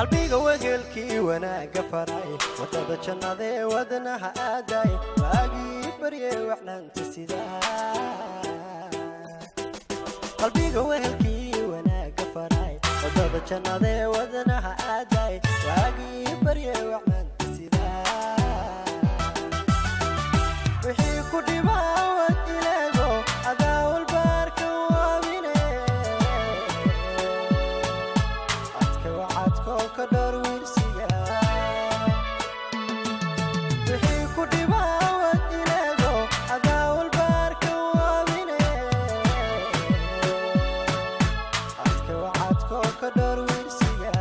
qalbiga wegelkii wanaaga faray wadada jannada wadnaha aaday waagii baryay waxnaanta sidaa qalbiga wegelkii wanaaga faray wadada jannada wadnaha aaday waagii baryay waxnaanta sidaa wixii ku dhibaawad ilaago adaawal baarka waabine adka wacadko ka dhar wiirsiga wixii ku dhibaawad ilaago adaawal baarka waabine adka wacadko ka dhar wiirsiga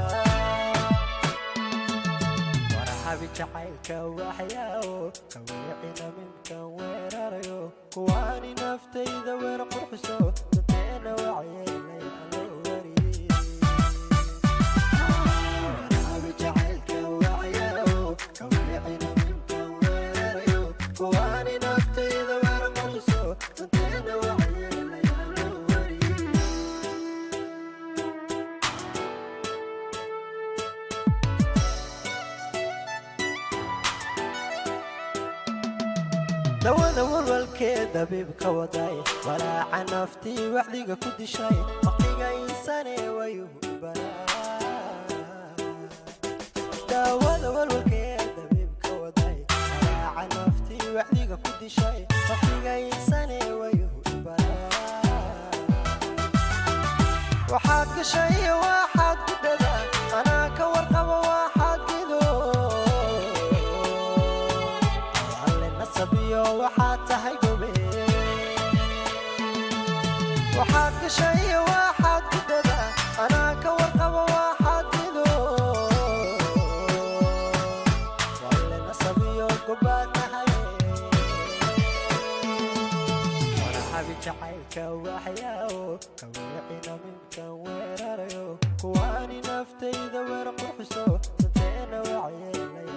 warahabi jacaylka waxyaawo kawiicina minkan weerarayo kuwaani naftayda weer qurxiso danteena wacyeelay allo wariyey warahabi jacaylka waxyaawo kawiicina minkan weerarayo kuwaani naftayda weer qurxiso danteena wacyeelay allo wariyey dawada walwalkee dabiibka waday walaaca naftii waxdiga ku dishay waqtiga insane wayuhu baraa dawada walwalkee dabiibka waday walaaca naftii waxdiga ku dishay waqtiga insane wayuhu baraa waxaad gashay waxaad ku dhada anaa ka warqabo waxaad gido sabiyo waxaad tahay gobe waxaad gashay waxaad ku dada anaa ka warqabo waxaad gido wallena sabiyo gobaad tahay warahabi jacaylka waxyaawo kawiicina minkan weerarayo kuwaani naftayda weer qurxiso danteena wacyeelay